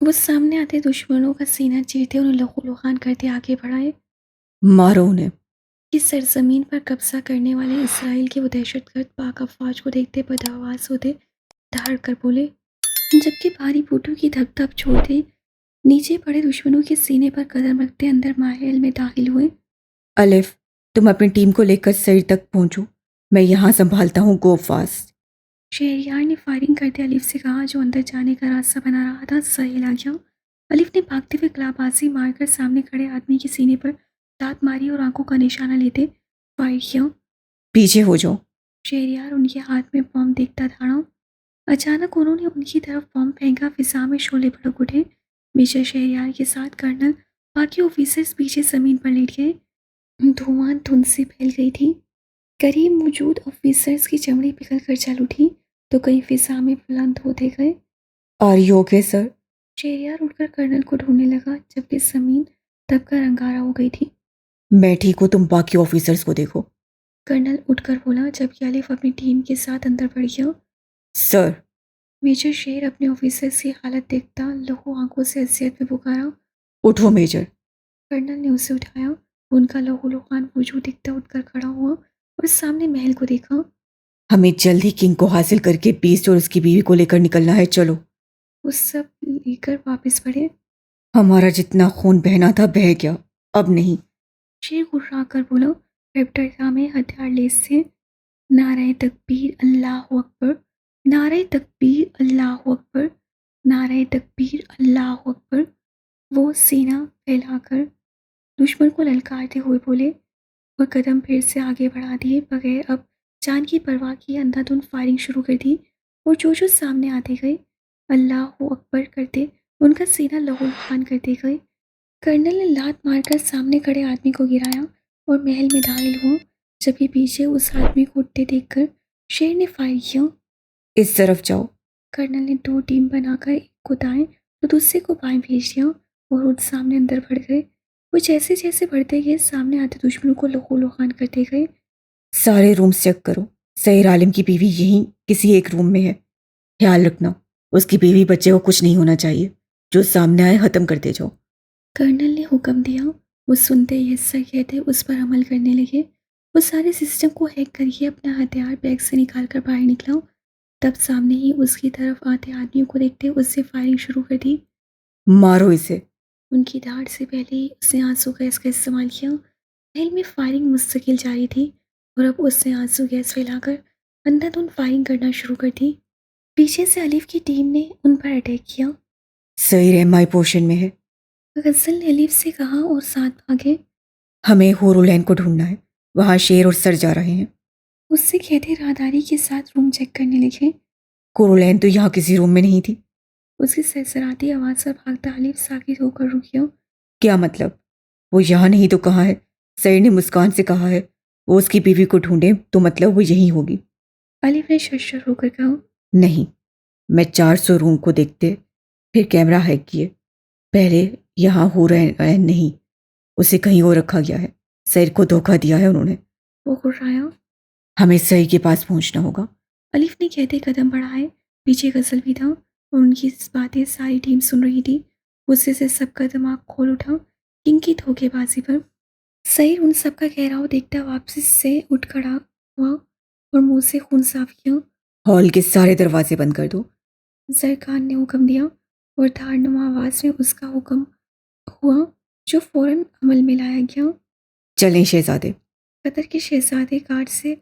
वो सामने आते दुश्मनों का सीना चीरते उन्हें लहूलुहान करते आगे बढ़ाए। मारो उन्हें। कि सरजमीन पर कब्जा करने वाले इसराइल के वो दहशतगर्द पाक अफवाज को देखते बदहवास होते धड़ कर बोले, जबकि भारी बूटों की धक धक छोड़ते नीचे पड़े दुश्मनों के सीने पर कदम रखते अंदर महल में दाखिल हुए। अलिफ, तुम अपनी टीम को लेकर सर तक पहुंचो। मैं यहाँ संभालता हूँ। गो फास्ट। शहरयार ने फायरिंग करते अलिफ से कहा, जो अंदर जाने का रास्ता बना रहा था सहेल आ गया। अलिफ ने भागते हुए कलाबाजी मारकर सामने खड़े आदमी के सीने पर दांत मारी और आंखों का निशाना लेते फायर किया। पीछे हो जाओ। शहरयार उनके हाथ में बॉम्ब देखता था। अचानक उन्होंने उनकी तरफ बॉम्ब फेंका। फिजा में शोले भड़क उठे। मेजर शहरयार के साथ कर्नल बाकी ऑफिसर्स पीछे जमीन पर लेट गए। धुआं धुंध से फैल गई थी। करीब मौजूद ऑफिसर्स की चमड़ी पिघल कर चल उठी तो कई फिजा में बुलंद होते गए। Are you okay sir? Shahryar उठकर कर्नल को ढूंढने लगा, जबकि जमीन दबकर अंगारा हो गई थी। मैं ठीक हूँ, तुम बाकी ऑफिसर्स को देखो। कर्नल उठकर बोला, जबकि अलिफ अपनी टीम के साथ अंदर बढ़ गया। सर। मेजर शेर अपने ऑफिसर्स की हालत देखता लहू आंखों से अजियत में पुकारा। उठो मेजर। कर्नल ने उसे उठाया। उनका लहूलुहान वजूद दिखता उठकर खड़ा हुआ और सामने महल को देखा। हमें जल्द ही किंग को हासिल करके बीस्ट और उसकी बीवी को लेकर निकलना है। चलो। वो सब लेकर वापस बढ़े। हमारा जितना खून बहना था बह गया, अब नहीं। शेर गुर्रा कर बोला, रेप्टर में हथियार लेस थे। नारे तकबीर अल्लाह अकबर, नारे तकबीर अल्लाह अकबर, नारे तकबीर अल्लाह अकबर। वो सीना फैलाकर दुश्मन को ललकारते हुए बोले और कदम फिर से आगे बढ़ा दिए बगैर अब जान की परवाह किए अंधाधुंध फायरिंग शुरू कर दी। और जो सामने आते गए अल्लाह अकबर करते उनका सीना लहूलुहान करते गए। कर्नल ने लात मारकर सामने खड़े आदमी को गिराया और महल में दाखिल हुआ, जबकि पीछे उस आदमी को उठते देखकर शेर ने फायर किया। इस तरफ जाओ। कर्नल ने दो टीम बनाकर एक को दाएं तो दूसरे को बाएं भेज दिया और उन सामने अंदर बढ़ गए। वो जैसे जैसे बढ़ते गए सामने आते दुश्मनों को लहूलुहान करते गए। सारे रूम्स चेक करो। सहीर आलिम की बीवी यहीं किसी एक रूम में है। ख्याल रखना, उसकी बीवी बच्चे को कुछ नहीं होना चाहिए। जो सामने आए खत्म करते जाओ। कर्नल ने हुक्म दिया। वो सुनते यस सर कहते उस पर अमल करने लगे। वो सारे सिस्टम को हैक करके अपना हथियार बैग से निकाल कर बाहर निकला। तब सामने ही उसकी तरफ आते आदमियों को देखते उससे फायरिंग शुरू कर दी। मारो इसे। उनकी धाड़ से पहले ही उसने आंसू गैस का इस्तेमाल किया। महल में फायरिंग मुस्तकिल जारी थी और अब उसने आंसू गैस फैलाकर अंधाधुंध फायरिंग करना शुरू कर दी। पीछे से अलीफ की टीम ने उन पर अटैक किया। सहीर एमआई पोर्शन में है। गज्जल ने अलीफ से कहा और साथ भागे। हमें होरोलैंड को ढूंढना है। वहाँ शेर और सर जा रहे हैं। उससे कहते राहदारी के साथ रूम चेक करने लगे। कोरोलैंड तो यहाँ किसी रूम में नहीं थी। उसकी सरसराती आवाज़ पर भागता अलीफ साकित होकर रुक गया। क्या मतलब? वो यहाँ नहीं तो कहाँ है? सर ने मुस्कान से कहा है वो उसकी बीवी को ढूंढे, तो मतलब वो यहीं होगी। अलीफ ने शर्शर होकर कहा। नहीं, मैं 400 रूम को देखते फिर कैमरा हैक किए। पहले यहाँ हो रहे नहीं, उसे कहीं और रखा गया है। सर को धोखा दिया है उन्होंने। वो गुर्राया। हमें सर के पास पहुंचना होगा। अलीफ ने कहते कदम बढ़ाए। पीछे गजल भी था और उनकी इस बातें सारी टीम सुन रही थी। गुस्से से सबका दिमाग खोल उठा किंग की धोखेबाजी पर। सईर उन सबका गहराव देखता वापसी से उठ खड़ा हुआ और मुंह से खून साफ किया। हॉल के सारे दरवाजे बंद कर दो। जरखान ने हुक्म दिया और धारनुमा आवाज में उसका हुक्म हुआ, जो फौरन अमल में लाया गया। चलें शहजादे। कतर के शहजादे कार से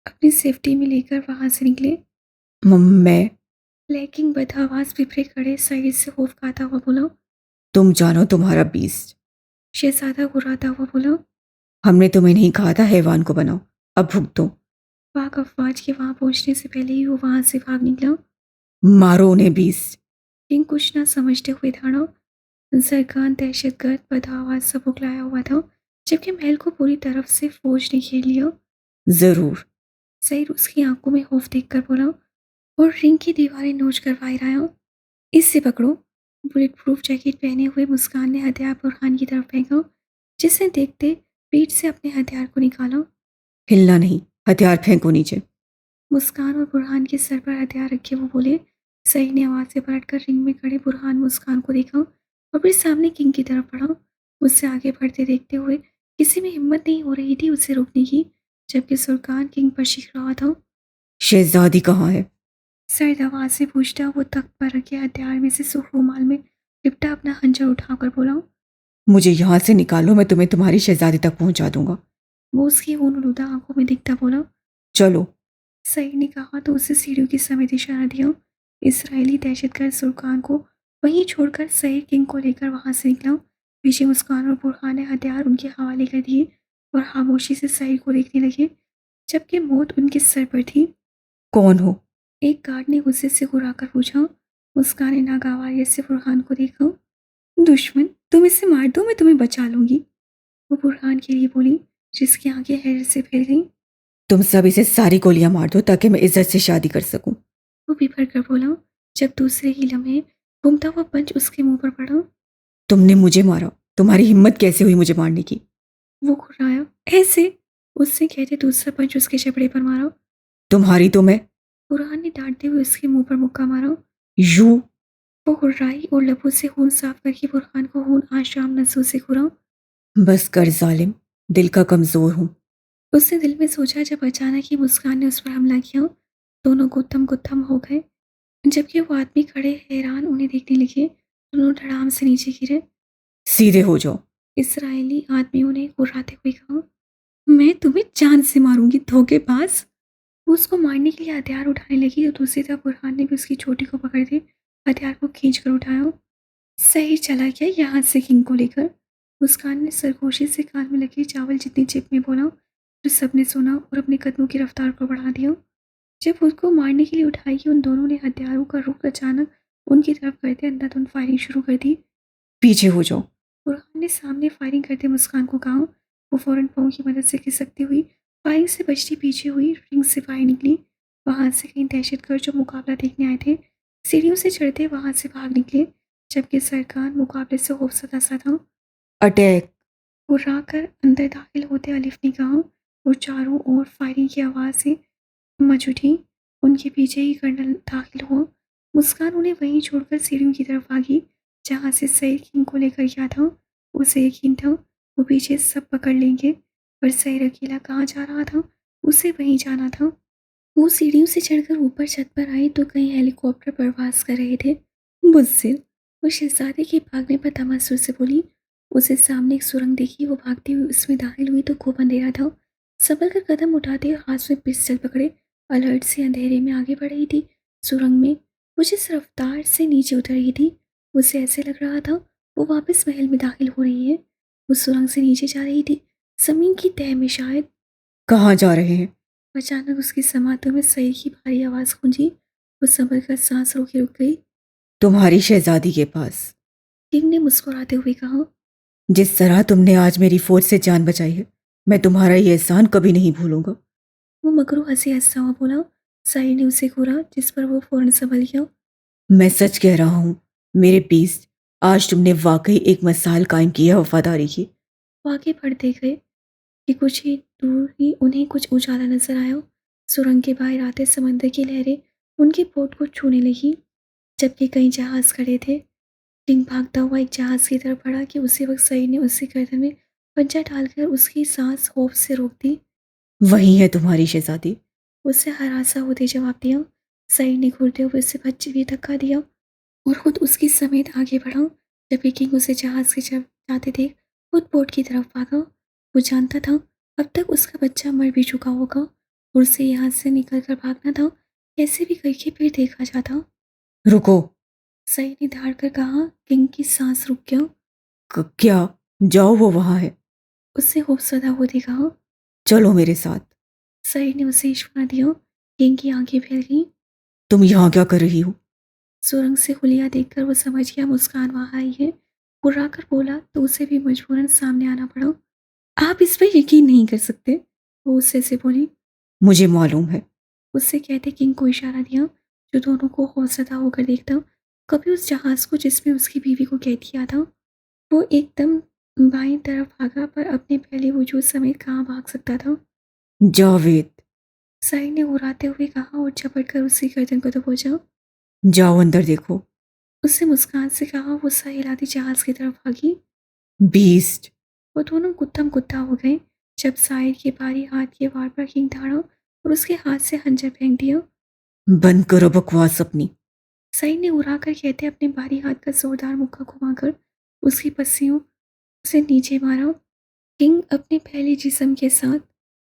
अपनी सेफ्टी में लेकर वहां से निकले। मैं। लेकिन बदहवास पिपरे खड़े सईद से खौफ खाता हुआ बोला। तुम जानो तुम्हारा बीस्ट। शहजादा गुर्राता हुआ बोला। हमने तुम्हें नहीं कहा था हैवान को बनाओ। अब भुगतो। पाक अफवाज के वहां पहुंचने से पहले ही वो वहां से भाग निकला। मारो उन्हें बीस्ट। किंग कुछ ना समझते हुए धाड़ा। जरखान दहशतगर्द बदहवास सा बुगलाया हुआ था, जबकि महल को पूरी तरफ से फौज ने घेर लिया। जरूर। सईद उसकी आंखों में खौफ देखकर बोला और रिंग की दीवारें नोच कर बाहर आया। इससे पकड़ो। बुलेट प्रूफ जैकेट पहने हुए मुस्कान ने हथियार बुरहान की तरफ फेंका, जिसने देखते पीठ से अपने हथियार को निकाला। हिलना नहीं, हथियार फेंको नीचे। मुस्कान और बुरहान के सर पर हथियार रखे वो बोले, सईद ने आवाज़ से पलटकर रिंग में खड़े बुरहान मुस्कान को देखा और फिर सामने किंग की तरफ बढ़ा। उससे आगे बढ़ते देखते हुए किसी में हिम्मत नहीं हो रही थी उसे रोकने की, जबकि सुल्तान किंग पर चीख रहा था। शहजादी कहाँ है? सर्द आवाज़ से पूछता वो तख्त पर रखे हथियार में से सुर्ख रुमाल में लिपटा अपना खंजर उठाकर बोला। मुझे यहाँ से निकालो, मैं तुम्हें तुम्हारी शहजादी तक पहुँचा दूंगा। वो उसकी ऊन-आलूदा आंखों में दिखता बोला। चलो। सईद ने कहा तो उसे सीढ़ियों की समेत इशारा दिया। इसराइली दहशतगर्द सुल्तान को वहीं छोड़कर सईद किंग को लेकर वहां से निकला। पीछे मुस्कान और बुरहान ने हथियार उनके हवाले कर दिए और खामोशी से सईद को देखने लगे, जबकि मौत उनके सर पर थी। कौन हो? एक गार्ड ने गुस्से से घुराकर पूछा। मुस्कान ने नागवारियत से बुरहान को देखा। दुश्मन, तुम इसे मार दो, मैं तुम्हें बचा लूंगी, वो बुरहान के लिए बोली, जिसकी आंखें हैरत से फैल गईं। तुम सब इसे सारी गोलियां मार दो ताकि मैं इज्जत से शादी कर सकूं। वो बिफर कर बोला, जब दूसरे ही लम्हे घूमता हुआ पंच उसके मुंह पर पड़ा। तुमने मुझे मारा, तुम्हारी हिम्मत कैसे हुई मुझे मारने की? वो घुर्राया। ऐसे, उससे कहते दूसरा पंच उसके जबड़े पर मारा। तुम्हारी तो मैं। बुरहान ने डांटते हुए उसके मुंह पर मुक्का मारा। यू। वो घुर्राई और लबों से खून साफ करके बुरहान को खून आशाम नसों से घुरा। बस कर जालिम, दिल का कमजोर हूं। उसने दिल में सोचा, जब अचानक ही मुस्कान ने उस पर हमला किया। दोनों गुत्थम गुत्थम हो गए। जबकि वो आदमी खड़े हैरान उन्हें देखने लगे। दोनों धड़ाम से नीचे गिरे। सीधे हो जाओ। इसराइली आदमियों ने घुर्राते हुए कहा, मैं तुम्हें जान से मारूंगी धोखेबाज। वो उसको मारने के लिए हथियार उठाने लगी तो दूसरी तरफ बुरहान ने भी उसकी चोटी को पकड़ के हथियार को खींच कर उठाया। सही चला गया यहाँ से किंग को लेकर, मुस्कान ने सरगोशी से कान में लगे चावल जितनी चिप में बोला। फिर सबने सुना और अपने कदमों की रफ्तार को बढ़ा दिया। जब उसको मारने के लिए उठाई, उन दोनों ने हथियारों का रुख अचानक उनकी तरफ करते अंधाधुंध फायरिंग शुरू कर दी। पीछे हो जाओ। बुरहान ने सामने फायरिंग करते मुस्कान को कहा। वो फौरन पाँव की मदद से खिसकती हुई फायरिंग से बचती पीछे हुई रिंग से बाहर निकली। वहां से कई दहशतगर्द जो मुकाबला देखने आए थे सीढ़ियों से चढ़ते वहां से भाग निकले, जबकि सरकार मुकाबले से खौफसदा सा था। अटैक। हुर्रा कर अंदर दाखिल होते अलिफ ने कहा और चारों ओर फायरिंग की आवाज़ से मच उठी। उनके पीछे ही कर्नल दाखिल हुआ। मुस्कान उन्हें वहीं छोड़कर सीढ़ियों की तरफ भागी, जहाँ से सईद किंग को लेकर गया था। उसे यकीन था वो पीछे सब पकड़ लेंगे, पर सईद अकेला कहाँ जा रहा था, उसे वहीं जाना था। वो सीढ़ियों से चढ़कर ऊपर छत पर आई तो कई हेलीकॉप्टर परवास कर रहे थे। मुझसे, वो शहजादे के भागने पर तमस्सुर से बोली। उसे सामने एक सुरंग देखी, वो भागती हुई उसमें दाखिल हुई तो खूब अंधेरा था। संभल कर कदम उठाते हुए हाथ में पिस्टल पकड़े अलर्ट से अंधेरे में आगे बढ़ रही थी। सुरंग में वो जिस रफ्तार से नीचे उतर रही थी, उसे ऐसे लग रहा था वो वापस महल में दाखिल हो रही है। वो सुरंग से नीचे जा रही थी, जमीन की तह में शायद। कहाँ जा रहे हैं? अचानक उसकी समातों में सही की भारी आवाज़ गूंजी। वो संभल कर सांस रोके रुक गई। तुम्हारी शहजादी के पास। किंग ने मुस्कुराते हुए कहा। जिस तरह तुमने आज मेरी फौज से जान बचाई है, मैं तुम्हारा ये एहसान कभी नहीं भूलूंगा। वो मकरू हंसी हंसता हुआ बोला। साई ने उसे घूरा, जिस पर वो फौरन संभल गया। मैं सच कह रहा हूँ मेरे बीस्ट, आज तुमने वाकई एक मिसाल कायम की है वफादारी की। वो आगे बढ़ते गए कि कुछ ही दूर ही उन्हें कुछ उजाला नजर आया। सुरंग के बाहर आते समंदर की लहरें उनके बोट को छूने लगी, जबकि कई जहाज खड़े थे। किंग भागता हुआ एक जहाज की तरफ बढ़ा कि उसी वक्त सई ने उसके गर्दन में पंजा डालकर उसकी सांस खौफ से रोक दी। वही है तुम्हारी शहजादी। उससे हरासा होते जवाब दिया। सई ने घूरते हुए उसे बच्चे भी धक्का दिया और खुद उसकी समेत आगे बढ़ा, जबकि किंग उसे जहाज के जब जाते देख खुद बोट की तरफ भागा। वो जानता था अब तक उसका बच्चा मर भी चुका होगा और उसे यहाँ से निकल कर भागना था, कैसे भी करके फिर देखा जाता। रुको। सई ने धाड़ कर कहा। किंग की सांस रुक गया। क्या? जाओ, वो वहां है। उससे खौफसदा होते कहा। चलो मेरे साथ। सई ने उसे इशारा दिया। किंग की आंखें फैल गईं। तुम यहाँ क्या कर रही हो? सुरंग से हुलिया देखकर वो समझ गया मुस्कान वहां आई है। गुर्रा कर बोला तो उसे भी मजबूरन सामने आना पड़ा। आप इस पर यकीन नहीं कर सकते, वो उससे से बोली। मुझे मालूम है। उससे कहते किंग को इशारा दिया, जो दोनों को खौफसदा होकर देखता। कभी उस जहाज को जिसमें उसकी बीवी को कैद किया था। वो एकदम बाईं तरफ भागा, पर अपने पहले वजूद समेत कहाँ भाग सकता था। जावेद। साई ने उड़ाते हुए कहा और झपट कर उसकी गर्दन को दबोचा। जाओ अंदर देखो। उससे मुस्कान से कहा। वो सर हिलाती जहाज की तरफ भागी। बीस्ट। वो दोनों गुत्थम गुत्था हो गए जब साहिर के बारी हाथ के वार पर किंग दौड़ा और उसके हाथ से खंजर फेंक दिया। बंद करो बकवास अपनी। सईद ने उड़ाकर कहते अपने बारी हाथ का जोरदार मुक्का घुमाकर उसकी पस्सियों से नीचे मारा। किंग अपने पहले जिस्म के साथ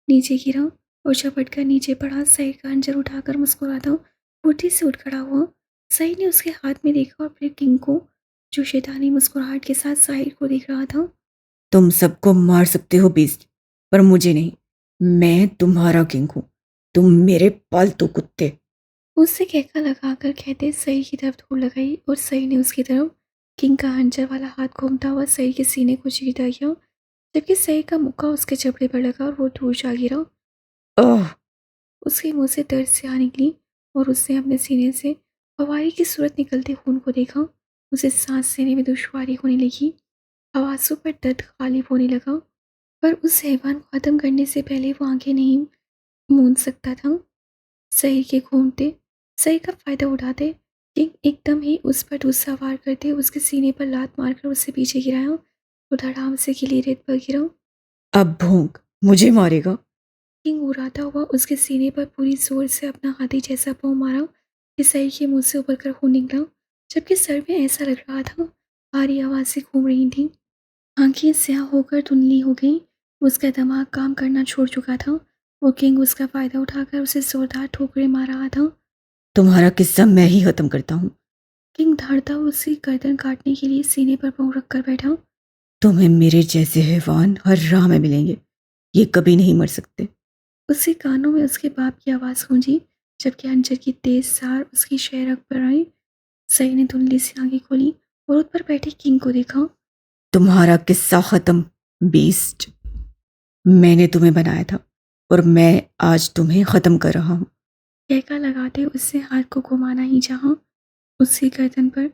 नीचे गिरा और झपट कर नीचे पड़ा। सईद का खंजर उठाकर मुस्कुराता फुर्ती से उठ खड़ा हुआ। सईद ने उसके हाथ में देखा और फिर किंग को, जो शैतानी मुस्कुराहट के साथ साहिर को देख रहा था। तुम सबको मार सकते हो बीस्ट, पर मुझे नहीं। मैं तुम्हारा किंग हूं, तुम मेरे पालतू कुत्ते। उससे कहका लगाकर कहते सईद की तरफ दौड़ लगाई और सईद ने उसकी तरफ किंग का खंजर वाला हाथ घूमता हुआ सईद के सीने को चीरता गया, जबकि सईद का मुक्का उसके जबड़े पर लगा और वो दूर जा गिरा। ओह। उसके मुंह से दर्द से आ निकली और उसने अपने सीने से फवारी की सूरत निकलते खून को देखा। उसे सांस लेने में दुश्वारी होने लगी। आवाज़ों पर दर्द गालिब होने लगा, पर उस हैवान को खत्म करने से पहले वो आंखें नहीं मूंद सकता था। सही के घूमते, सही का फ़ायदा उठाते, किंग एकदम ही उस पर दूसरा वार करते उसके सीने पर लात मारकर उसे पीछे गिराया और धड़ाम से गीली रेत पर गिरा। अब भोंक, मुझे मारेगा। किंग उड़ाता हुआ उसके सीने पर पूरी जोर से अपना हाथी जैसा पाँव मारा कि सही के मुंह से उबल कर खून निकला, जबकि सर में ऐसा लग रहा था भारी आवाज़ें घूम रही थीं। आंखें स्याह होकर धुंधली हो गईं। उसका दिमाग काम करना छोड़ चुका था। वो किंग उसका फ़ायदा उठाकर उसे जोरदार ठोकरें मार रहा था। तुम्हारा किस्सा मैं ही खत्म करता हूँ। किंग दहाड़ता हुआ उसकी गर्दन काटने के लिए सीने पर पाँव रखकर बैठा। तुम्हें मेरे जैसे हैवान हर राह में मिलेंगे, ये कभी नहीं मर सकते। उसके कानों में उसके बाप की आवाज़ गूंजी, जबकि अंजर की तेज सार उसकी शहरक पर आई। सई ने धुंधली सी आंखें खोली और उस पर बैठे किंग को देखा। तुम्हारा किस्सा खत्म बीस्ट। मैंने तुम्हें बनाया था और मैं आज तुम्हें खत्म कर रहा हूँ। कहका लगाते उससे हाथ को घुमाना ही चाहा उसकी गर्दन पर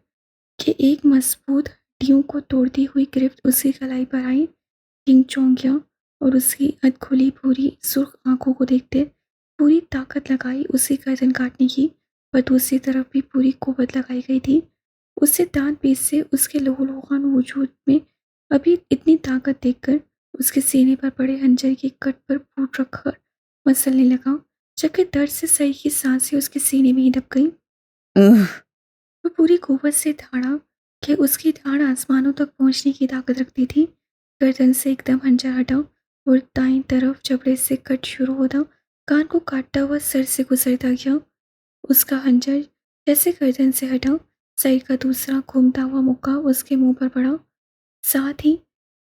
कि एक मजबूत हड्डियों को तोड़ती हुई गिरफ्त उसकी कलाई पर आई। किंग चौंक गया और उसकी अधखुली पूरी सुर्ख आंखों को देखते पूरी ताकत लगाई उसी गर्दन काटने की, पर दूसरी तरफ भी पूरी कुव्वत लगाई गई थी। उससे दांत पीस से उसके लहूलुहान वजूद में अभी इतनी ताकत देखकर उसके सीने पर पड़े हंजर के कट पर फूट रखकर मसलने लगा, जबकि दर्द से सही की सांसें उसके सीने में ही दब गईं। उह। वो पूरी कुव्वत से धाड़ा कि उसकी धाड़ आसमानों तक पहुंचने की ताकत रखती थी। गर्दन से एकदम हंजर हटा और दाईं तरफ जबड़े से कट शुरू होता कान को काटता हुआ सर से गुजरता गया। उसका हंजर जैसे गर्दन से हटा, साइड का दूसरा घूमता हुआ मुक्का उसके मुंह पर पड़ा। साथ ही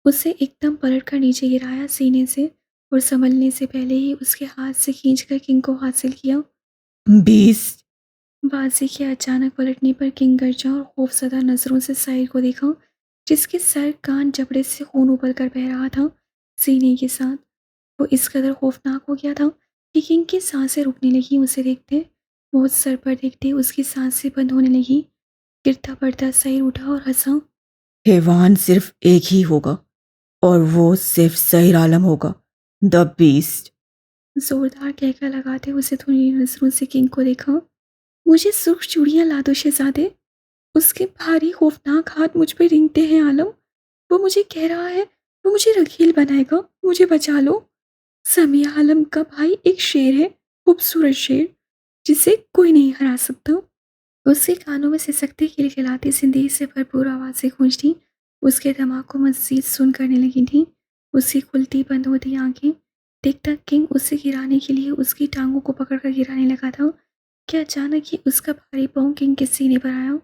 उसे एकदम पलट कर नीचे गिराया सीने से और संभलने से पहले ही उसके हाथ से खींचकर किंग को हासिल किया। बीस्ट। बाजी के अचानक पलटने पर किंग गर्जा और खौफजदा नजरों से साहिर को देखा, जिसके सर कान जबड़े से खून उबल कर बह रहा था सीने के साथ। वो इस कदर खौफनाक हो गया था कि किंग की सांसें रुकने लगी उसे देखते। वो उस सर पर देखते उसकी सांसें बंद होने लगी। गिरता पड़ता साहिर उठा और हंसा। हैवान सिर्फ एक ही होगा और वो सिर्फ सही आलम होगा, द बीस्ट। जोरदार कहकर लगाते उसे धुनी नजरों से किंग को देखा। मुझे सुर्ख चूड़ियां ला दो शहजादे। उसके भारी खौफनाक हाथ मुझ पे रेंगते हैं आलम। वो मुझे कह रहा है वो मुझे रखील बनाएगा। मुझे बचा लो। समिया आलम का भाई एक शेर है, खूबसूरत शेर, जिसे कोई नहीं हरा सकता। उसके कानों में सिसकते खिलखिलाती जिंदगी से भरपूर आवाज़ें गूंजती उसके दिमाग को मजीद सुन करने लगी थी। उसकी खुलती बंद होती आंखें देखता किंग उसे गिराने के लिए उसकी टांगों को पकड़कर गिराने लगा था कि अचानक ही उसका भारी पाँव किंग के सीने पर आया।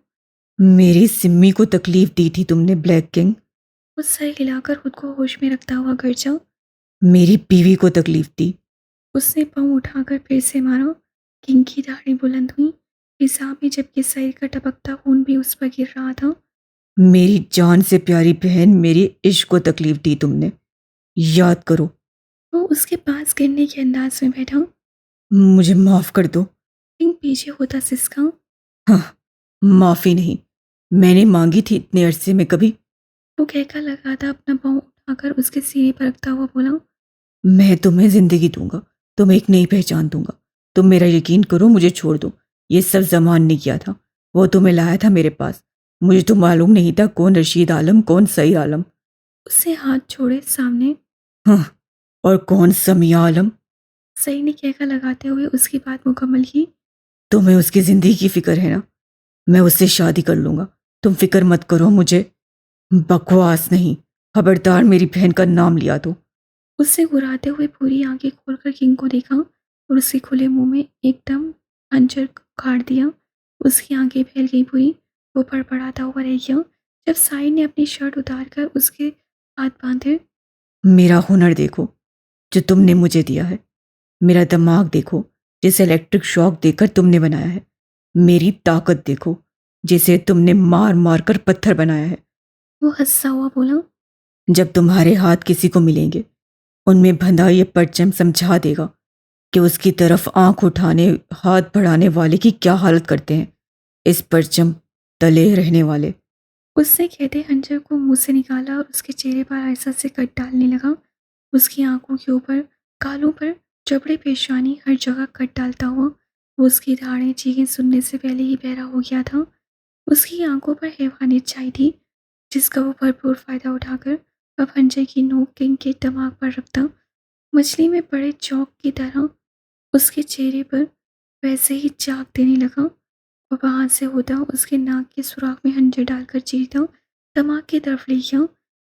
मेरी सिम्मी को तकलीफ दी थी तुमने ब्लैक किंग। वो सर हिलाकर खुद को होश में रखता हुआ गर्जा। मेरी बीवी को तकलीफ दी। उसने पाँव उठाकर फिर से मारा। किंग की दाढ़ी बुलंद हुई फिजा में, जबकि सर का टपकता खून भी उस पर गिर रहा था। मेरी जान से प्यारी बहन, मेरी इश्क को तकलीफ दी तुमने, याद करो। वो उसके पास गिरने के अंदाज में बैठा। मुझे माफ कर दो। किंग पीछे होता सिसका। हाँ, माफी नहीं, मैंने मांगी थी इतने अरसे में कभी। वो कहकर लगाता अपना पाँव उठाकर उसके सीने पर रखता हुआ बोला। मैं तुम्हें जिंदगी दूंगा, तुम्हें एक नई पहचान दूंगा। तुम मेरा यकीन करो, मुझे छोड़ दो। ये सब जमान ने किया था। वो तुम्हें लाया था मेरे पास। मुझे तो मालूम नहीं था कौन रशीद आलम, कौन सईद आलम। उससे हाथ छोड़े सामने। हाँ, और कौन समिया आलम। सई ने कहकर लगाते हुए उसकी बात मुकम्मल की। तुम्हें उसकी जिंदगी की फिक्र है ना? मैं उससे शादी कर लूंगा, तुम फिक्र मत करो मुझे। बकवास नहीं, खबरदार मेरी बहन का नाम लिया तो। उससे घुराते हुए पूरी आंखें खोलकर किंग को देखा और उसके खुले मुंह में एकदम खंजर गाड़ दिया। उसकी आंखें फैल गई पूरी। वो फड़फड़ाता हुआ रह गया जब साइड ने अपनी शर्ट उतारकर उसके हाथ बांधे। मेरा हुनर देखो जो तुमने मुझे दिया है। मेरा दिमाग देखो जिसे इलेक्ट्रिक शॉक देकर तुमने बनाया है। मेरी ताकत देखो जिसे तुमने मार मार कर पत्थर बनाया है। वो हंसता हुआ बोला। जब तुम्हारे हाथ किसी को मिलेंगे, उनमें बंधा ये परचम समझा देगा कि उसकी तरफ आंख उठाने, हाथ बढ़ाने वाले की क्या हालत करते हैं इस परचम तले रहने वाले। उसने कहते खंजर को मुंह से निकाला और उसके चेहरे पर आयसा से कट डालने लगा। उसकी आंखों के ऊपर, गालों पर, जबड़े, पेशानी, हर जगह कट डालता हुआ वो उसकी दाढ़ें चीखें सुनने से पहले ही बहरा हो गया था। उसकी आंखों पर हैवानियत छाई थी जिसका वो भरपूर फायदा उठाकर अब खंजर की नोक किंग के दिमाग पर रखता। मछली में पड़े चौक की तरह उसके चेहरे पर वैसे ही चाक देने लगा और वहां से होता उसके नाक के सुराख में खंजर डालकर चीरता दिमाग की तरफ ले गया।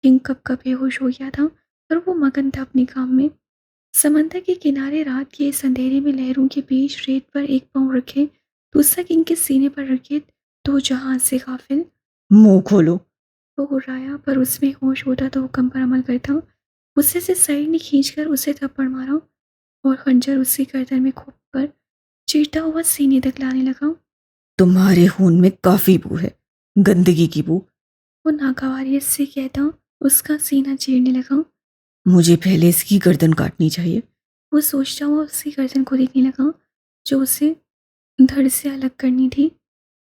किंग कब कब बेहोश हो गया था पर वो मगन था अपने काम में। समंदर के किनारे रात के इस अंधेरे में लहरों के बीच रेत पर एक पाँव रखे, दूसरा किंग के सीने पर रखे, दो जहाज से गाफिल। मुंह खोलो। वो हुर्राया पर उसमें होश होता तो हुक्म पर अमल करता। गुस्से से साइड ने खींचकर उसे थप्पड़ मारा और खंजर उसकी गर्दन में खोप कर चीरता हुआ सीने तक लाने लगा। तुम्हारे खून में काफी बू है, गंदगी की बू। वो नागवारियत से कहता उसका सीना चीरने लगा। मुझे पहले इसकी गर्दन काटनी चाहिए। वो सोचता हुआ उसकी गर्दन को देखने लगा जो उसे धड़ से अलग करनी थी।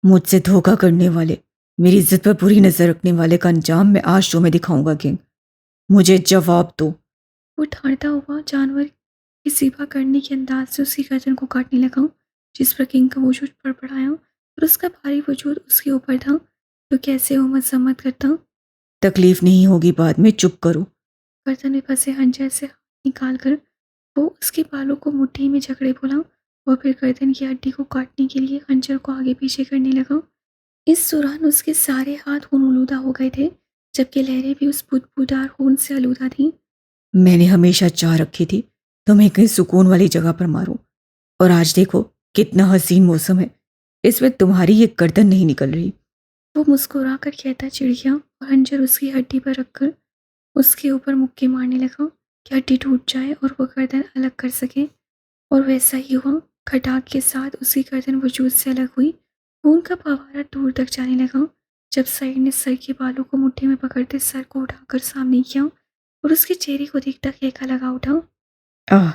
मुझसे धोखा करने वाले, मेरी इज्जत पर बुरी नजर रखने वाले का अंजाम मैं आज शो में दिखाऊंगा किंग। मुझे जवाब दो। वो ठाड़ता हुआ जानवर की सिवा करने के अंदाज से उसकी गर्दन को काटने लगा जिस पर किंग का वजूद फड़फड़ाया और उसका भारी वजूद उसके ऊपर था तो कैसे वो मजम्मत करता। तकलीफ नहीं होगी बाद में, चुप करो। गर्दन में फंसे हंजर से हाथ निकाल कर वो उसके बालों को मुट्ठी में जकड़े बोला और फिर गर्दन की हड्डी को काटने के लिए खंजर को आगे पीछे करने लगा। इस दौरान उसके सारे हाथ खून आलूदा हो गए थे जबकि लहरें भी उस बुदबूदार खून से आलूदा थीं। मैंने हमेशा चाह रखी थी तुम्हें कहीं सुकून वाली जगह पर मारूं, और आज देखो कितना हसीन मौसम है, इसमें तुम्हारी ये गर्दन नहीं निकल रही। वो मुस्कुरा कर कहता चिढ़ गया और खंजर उसकी हड्डी पर रखकर उसके ऊपर मुक्के मारने लगा कि हड्डी टूट जाए और वो गर्दन अलग कर सके। और वैसा ही हुआ। खटाक के साथ उसकी गर्दन वजूद से अलग हुई। खून का फवारा दूर तक जाने लगा जब सईद ने सर के बालों को मुट्ठी में पकड़ते सर को उठाकर सामने किया और उसके चेहरे को देखता केका लगा उठा। आह,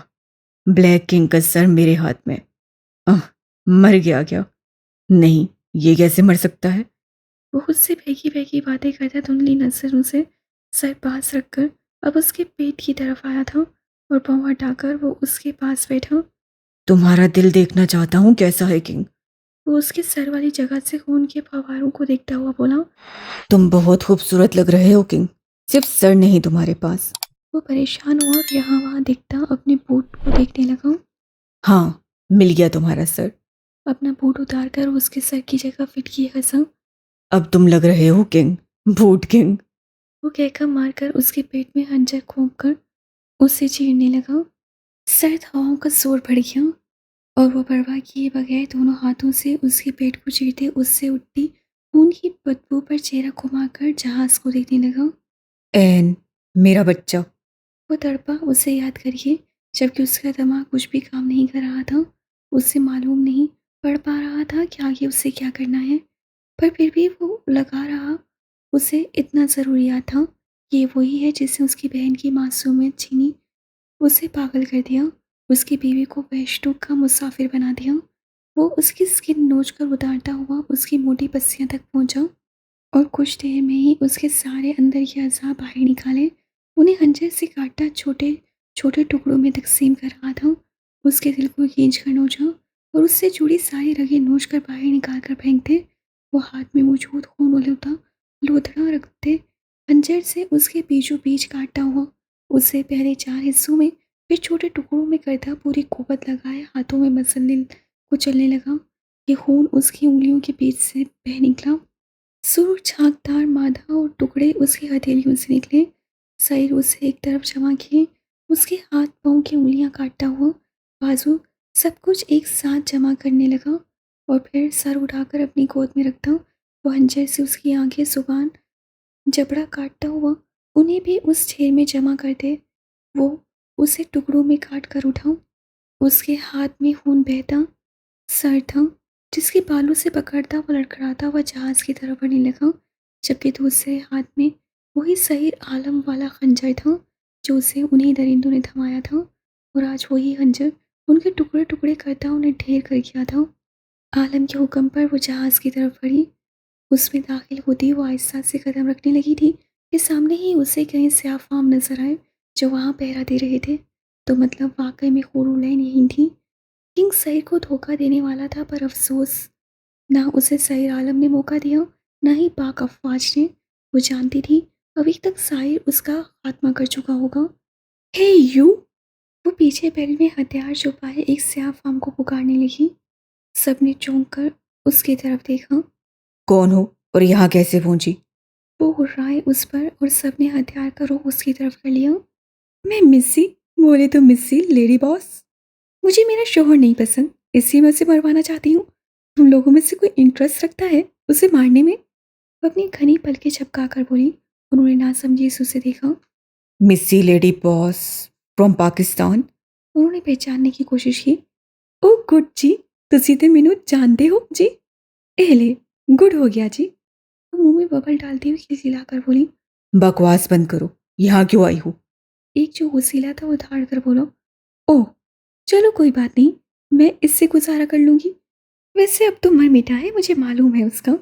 ब्लैक किंग का सर मेरे हाथ में। आह, मर गया क्या? नहीं, ये कैसे मर सकता है? वो खुद से बहकी बहकी बातें करता धुंधली नजरों से सर पास रखकर अब उसके पेट की तरफ आया था और पाँव हटाकर वो उसके पास बैठा। तुम्हारा दिल देखना चाहता हूँ कैसा है किंग। वो उसके सर वाली जगह से खून के फवारों को देखता हुआ बोला। तुम बहुत खूबसूरत लग रहे हो किंग, सिर्फ सर नहीं तुम्हारे पास। वो परेशान हुआ और यहाँ वहाँ दिखता अपने बूट को देखने लगा। हाँ, मिल गया तुम्हारा सर। अपना बूट उतार कर उसके सर की जगह फिट किए हंसा। अब तुम लग रहे हो किंग, बूट किंग। वो कहकर मारकर उसके पेट में हंजर घोंप कर उसे चीरने लगा। सर्द हवाओं का जोर बढ़ गया और वो परवाह किए बगैर दोनों हाथों से उसके पेट को चीरते उससे उठती खून की बदबू पर चेहरा घुमाकर जहाज को देखने लगा। एन, मेरा बच्चा। वो तड़पा उसे याद करिए जबकि उसका दिमाग कुछ भी काम नहीं कर रहा था। उसे मालूम नहीं पड़ पा रहा था कि आगे उसे क्या करना है पर फिर भी वो लगा रहा। उसे इतना ज़रूर याद था कि ये वही है जिसने उसकी बहन की मासूमियत छीनी, उसे पागल कर दिया, उसकी बीवी को वैष्णो का मुसाफिर बना दिया। वो उसकी स्किन नोच कर उतारता हुआ उसकी मोटी पस्सियां तक पहुंचा और कुछ देर में ही उसके सारे अंदर के अज़ा बाहर निकाले। उन्हें खंजर से काटा छोटे छोटे टुकड़ों में तकसीम कर रहा था। उसके दिल को खींच कर नोचा और उससे जुड़ी सारी रगें नोच कर बाहर निकाल कर फेंक दे। वो हाथ में मौजूद खून वाला लोथड़ा रखते खंजर से उसके बीचों बीच काटा हुआ। उससे पहले 4 हिस्सों में फिर छोटे टुकड़ों में करता पूरी कुवत लगाए हाथों में मसलने कुचलने लगा। ये खून उसकी उंगलियों के बीच से बह निकला। सुर झागदार मादा और टुकड़े उसकी हथेलियों से निकले। शरीर उसे एक तरफ जमा किए, उसके हाथ पाँव की उंगलियां काटता हुआ बाजू सब कुछ एक साथ जमा करने लगा और फिर सर उठाकर अपनी गोद में रखता वो हंजर से उसकी आंखें जुबान जबड़ा काटता हुआ उन्हें भी उस ढेर में जमा कर दे। वो उसे टुकड़ों में काट कर उठा। उसके हाथ में खून बहता सर था जिसके बालों से पकड़ता हुआ लड़खड़ाता हुआ जहाज की तरफ बढ़ने लगा, जबकि दूसरे हाथ में वही सहीर आलम वाला खंजर था जो उसे उन्हीं दरिंदों ने थमाया था। और आज वही खंजर उनके टुकड़े टुकड़े करता उन्हें ढेर कर गया था। आलम के हुक्म पर वो जहाज की तरफ बढ़ी। उसमें दाखिल होती वो आहिस्ता से कदम रखने लगी थी कि सामने ही उसे कहीं स्याह फाम नजर आए जो वहाँ पहरा दे रहे थे। तो मतलब वाकई में खूरुलैन नहीं थी। किंग सईद को धोखा देने वाला था, पर अफसोस ना उसे सईद आलम ने मौका दिया, ना ही पाक अफवाज ने। वो जानती थी अभी तक साहिर उसका खात्मा कर चुका होगा। हे यू! वो पीछे बेल्ट में हथियार छुपाए एक स्याह फाम को पुकारने लगी। सबने चौंक कर उसकी तरफ देखा। कौन हो और यहाँ कैसे पहुंची? वो हुर्राए उस पर और सबने हथियार का रुख उसकी तरफ कर लिया। मैं मिस्सी, बोले तो मिस्सी लेडी बॉस। मुझे मेरा शोहर नहीं पसंद, इसलिए मैं उसे मरवाना चाहती हूँ। तुम लोगों में से कोई इंटरेस्ट रखता है उसे मारने में? वो अपनी घनी पलकें झपका कर बोली। उन्होंने नासमझी से उसे देखा। मिस्सी लेडी बॉस फ्रॉम पाकिस्तान। उन्होंने पहचानने की कोशिश की। ओ गुड जी, तुसी ते मैनू जानते हो जी? एहले, गुड हो गया जी। वो मुंह में बबल डालती हुई खिलखिलाकर बोली। बकवास बंद करो, यहाँ क्यों आई हो? एक जो वसीला था वो धाड़ कर बोला। ओह, चलो कोई बात नहीं, मैं इससे गुजारा कर लूंगी। वैसे अब तो मर मिटा है, मुझे मालूम है उसका।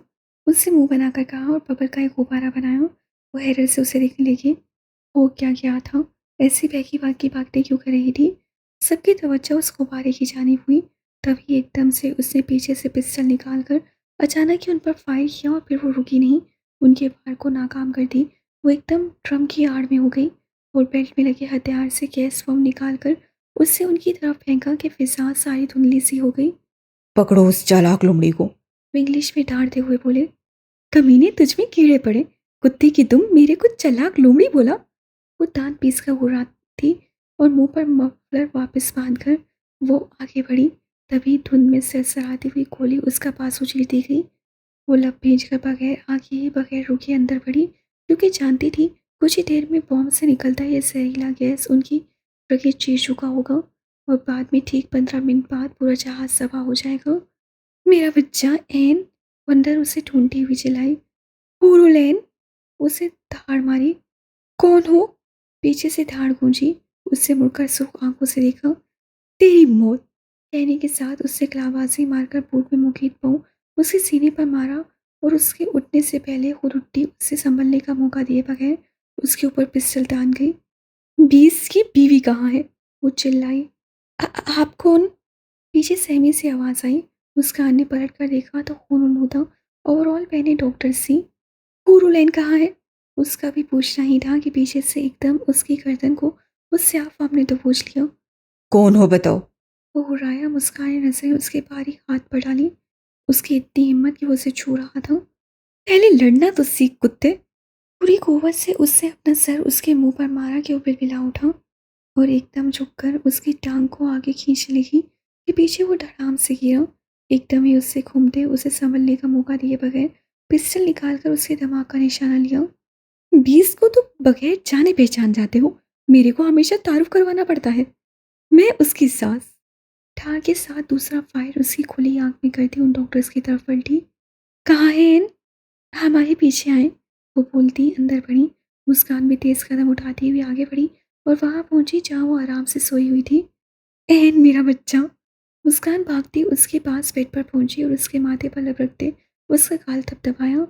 उससे मुंह बनाकर कहा और बबल का एक गुब्बारा बनाया। वो हैरत से उसे देखने लगी। वो क्या क्या था, ऐसी बहकी बाकी भागते क्यों कर रही थी? सबकी तवज्जो उस गुब्बारे की जानिब हुई। तभी एकदम से उसने पीछे से पिस्टल निकाल कर अचानक ही उन पर फायर किया और फिर वो रुकी नहीं, उनके वार को नाकाम कर दी। वो एकदम ड्रम की आड़ में हो गई और बेल्ट में लगे हथियार से गैस बम निकाल कर उससे उनकी तरफ फेंका कि फिजा सारी धुंधली सी हो गई। पकड़ो उस चालाक लोमड़ी को। वो इंग्लिश में डांटते हुए बोले। कमीने, तुझ में कीड़े पड़े, कुत्ते की तुम मेरे को चालाक लोमड़ी बोला। वो दांत पीस कर उड़ा थी और मुंह पर मफलर वापस बांध कर वो आगे बढ़ी। तभी धुंध में सरसराती हुई गोली उसका पास उछीर दी गई। वो लब भेज कर बगैर आगे बगैर रुके अंदर बढ़ी, क्योंकि जानती थी कुछ ही देर में बॉम्ब से निकलता ये जहरीला गैस उनकी रगें चीर चुका होगा और बाद में ठीक 15 मिनट बाद पूरा जहाज सभा हो जाएगा। मेरा बच्चा एन, अंदर उसे ढूंढती हुई चिल्लाई। हुरुलैन! उसे धाड़ मारी। कौन हो? पीछे से धाड़ गूंजी। उससे मुड़कर सुख आंखों से देखा। तेरी मौत! कहने के साथ उससे कलाबाजी मारकर बूट में मुखीत पाँव उसके सीने पर मारा और उसके उठने से पहले हुरुट्टी उसे संभलने का मौका दिए बगैर उसके ऊपर पिस्टल तान गई। 20 की बीवी कहाँ है? वो चिल्लाई। आप कौन? पीछे सहमी सी आवाज आई। मुस्कान ने पलट कर देखा तो खून उलूदा ओवरऑल पहने डॉक्टर सी। हुरुलैन कहाँ है? उसका भी पूछना ही था कि पीछे से एकदम उसकी गर्दन को उस स्याह ने तो पूछ लिया। कौन हो बताओ? वो हुर्राया मुस्कान नजरें उसके बारीक हाथ पर डाली। उसकी इतनी हिम्मत कि वो उसे छू रहा था। पहले लड़ना तो सीख कुत्ते। पूरी कुव्वत से उससे अपना सर उसके मुंह पर मारा कि वो बिलबिला उठा और एकदम झुककर उसकी टांग को आगे खींचने लगी कि पीछे वो धड़ाम से गिरा। एकदम ही उससे घूमते उसे संभलने का मौका दिए बगैर पिस्टल निकालकर उसके दिमाग का निशाना लिया। 20 को तो बगैर जाने पहचान जाते हो, मेरे को हमेशा तारुफ करवाना पड़ता है। मैं उसकी सास। ठार के साथ दूसरा फायर उसकी खुली आंख में करती उन डॉक्टर्स की तरफ पलटी। कहाँ है एन? हमारे पीछे आए, वो बोलती अंदर बढ़ी। मुस्कान भी तेज कदम उठाती हुई आगे बढ़ी और वहां पहुंची जहां वो आराम से सोई हुई थी। एन मेरा बच्चा! मुस्कान भागती उसके पास बेड पर पहुंची और उसके माथे पर लब रखते उसका गाल थपथपाया।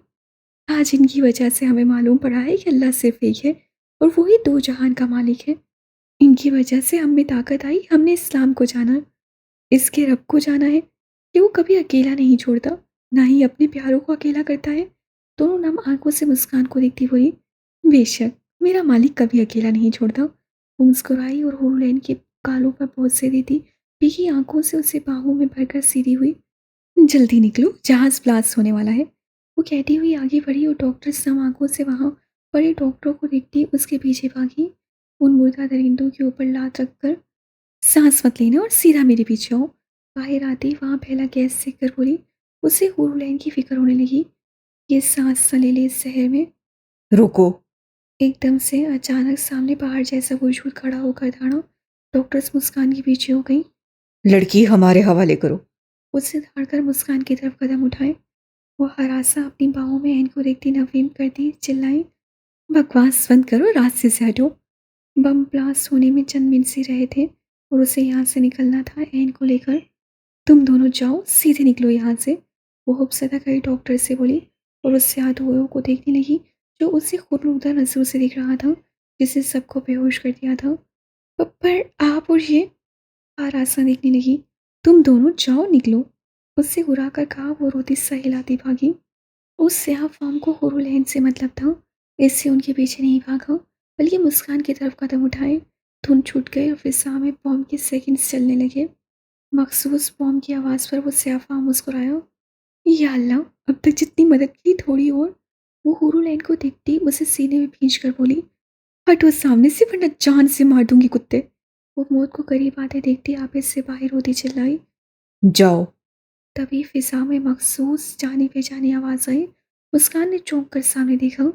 आज इनकी वजह से हमें मालूम पड़ा है कि अल्लाह सिर्फ एक है और वही दो जहान का मालिक है। इनकी वजह से हम में ताकत आई, हमने इस्लाम को जाना, इसके रब को जाना है कि वो कभी अकेला नहीं छोड़ता, ना ही अपने प्यारों को अकेला करता है। दोनों नम आंखों से मुस्कान को देखती बोली, बेशक, मेरा मालिक कभी अकेला नहीं छोड़ता। वो मुस्कुराई और हुरलैन के गालों पर बोझ से देती भीगी आंखों से उसे बाहों में भरकर सीधी हुई। जल्दी निकलो, जहाज ब्लास्ट होने वाला है। वो कहती हुई आगे बढ़ी और डॉक्टर सम आंखों से वहां पड़े डॉक्टरों को देखती उसके पीछे भागी। उन मुर्दा दरिंदों के ऊपर लात रखकर, सांस मत लेना और सीधा मेरे पीछे आओ। बाहर आते ही वहां पहला गैस सेक कर बोली। उसे हुरलैन की फिक्र होने लगी। ये सांस सा ले ले इस शहर में। रुको। एकदम से अचानक सामने पहाड़ जैसा वजूद खड़ा होकर दाड़ा। डॉक्टर्स मुस्कान के पीछे हो गई। लड़की हमारे हवाले करो। उससे दौड़कर मुस्कान की तरफ कदम उठाए। वो हरासा अपनी बाहों में एन को देखती नवीन करती चिल्लाई, बकवास बंद करो, रास्ते से हटो। बम ब्लास्ट होने में चंद मिनट से रहे थे और उसे यहाँ से निकलना था एन को लेकर। तुम दोनों जाओ, सीधे निकलो यहाँ से। वो हुब्सदा कई डॉक्टर से बोली और उससे हाथ हुए को देखने लगी जो उसे खुदनुदा नजरों से देख रहा था, जिसे सबको बेहोश कर दिया था। पर आप और ये आरासा देखने लगी। तुम दोनों जाओ, निकलो। उससे उड़ा कर कहा। वो रोती सा हिलाती भागी। उस स्याह फार्म को हुरलैन से मतलब था, इससे उनके पीछे नहीं भागा बल्कि मुस्कान की तरफ कदम उठाए। धुंध छूट गई और फिजा में बॉम्ब के सेकंड्स चलने लगे। मखसूस बॉम्ब की आवाज़ पर वो स्याह फार्म मुस्कुराया। या अल्लाह, अब तक जितनी मदद की थोड़ी और। वो हुरलैन को देखती उसे सीने में भींच कर बोली, हटो सामने से वरना जान से मार दूंगी कुत्ते। वो मौत को करीब आते देखती आपस से बाहर होती चिल्लाई। जाओ। तभी फिजा में मखसूस जानी पहचानी आवाज़ आई। मुस्कान ने चौंक कर सामने देखा।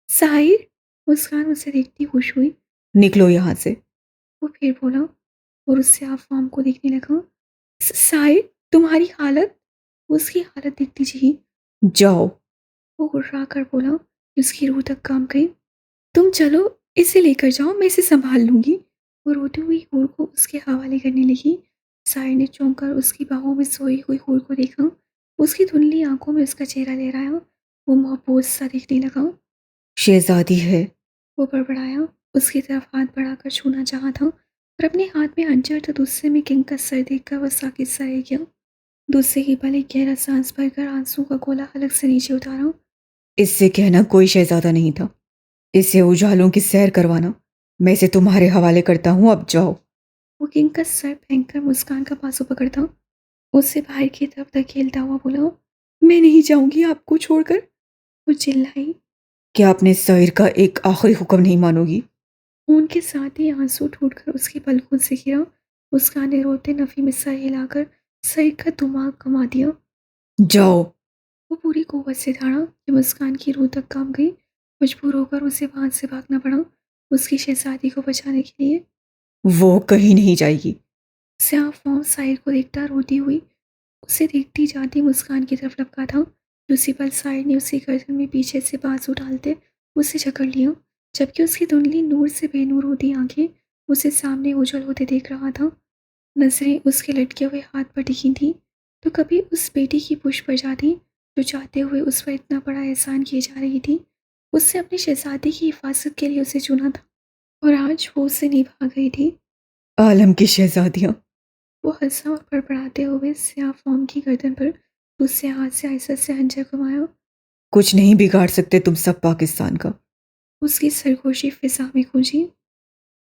साहिर। मुस्कान उसे देखती खुश हुई। निकलो यहाँ से। वो फिर बोला और उससे आप फॉर्म को देखने लगा। साहिर, तुम्हारी हालत। उसकी हालत देखती जी। जाओ। वो गुर्रा कर बोला कि उसकी रूह तक काम गई। तुम चलो, इसे लेकर जाओ, मैं इसे संभाल लूंगी। वो रोती हुई हूर को उसके हवाले करने लगी। साहिर ने चौंक कर उसकी बाहों में सोई हुई हूर को देखा। उसकी धुंधली आंखों में उसका चेहरा ले रहा। वो महबूब सा दिखने लगा। शहजादी है। वो बड़बड़ाया। उसकी तरफ हाथ बढ़ाकर छूना चाहा था पर अपने हाथ में हंजर तो दूसरे में किंग का सर देखकर वह साकित सा रह गया। दूसरे ही पल एक गहरा सांस भरकर आंसू का गोला हलक से नीचे उतारा। इससे कहना कोई शहजादा नहीं था। इसे उजालों की सैर करवाना। मैं इसे तुम्हारे हवाले करता हूँ, अब जाओ। वो किंग का सर फेंक कर मुस्कान का पासू पकड़ता उससे बाहर की तरफ धकेलता हुआ बोला, मैं नहीं जाऊंगी आपको छोड़कर। वो चिल्लाई। क्या अपने सैर का एक आखिरी हुक्म नहीं मानोगी? उनके साथ ही आंसू टूटकर उसकी पलकों से गिरा। मुस्कान ने रोते नफी में सर हिलाकर सर का दिमाग कमा दिया। जाओ। वो पूरी कुव्वत से दौड़ा कि मुस्कान की रूह तक काम गई। मजबूर होकर उसे वहां से भागना पड़ा उसकी शहजादी को बचाने के लिए। वो कहीं नहीं जाएगी। स्याह फॉर्म साहिर को देखता रोती हुई उसे देखती जाती मुस्कान की तरफ लपका था। दूसरी पल साहिर ने उसकी गर्दन में पीछे से बाजू डालते उसे जकड़ लिया, जबकि उसकी धुंधली नूर से बेनूर होती आंखें उसे सामने उजल होते देख रहा था। नजरें उसके लटके हुए हाथ पर टिकी थी तो कभी उस बेटी की पुश पर जाती जो चाहते हुए उस पर इतना बड़ा एहसान किए जा रही थी। उससे अपनी शहजादी की हिफाजत के लिए उसे चुना था और आज वो उसे निभा गई थी। आलम की शहजादियाँ। वो हंसा और बड़बड़ाते हुए स्याह फॉर्म की गर्दन पर दूसरे हाथ से आयसा से हंजर घुमाया। कुछ नहीं बिगाड़ सकते तुम सब पाकिस्तान का। उसकी सरगोशी फिजा में गूंजी।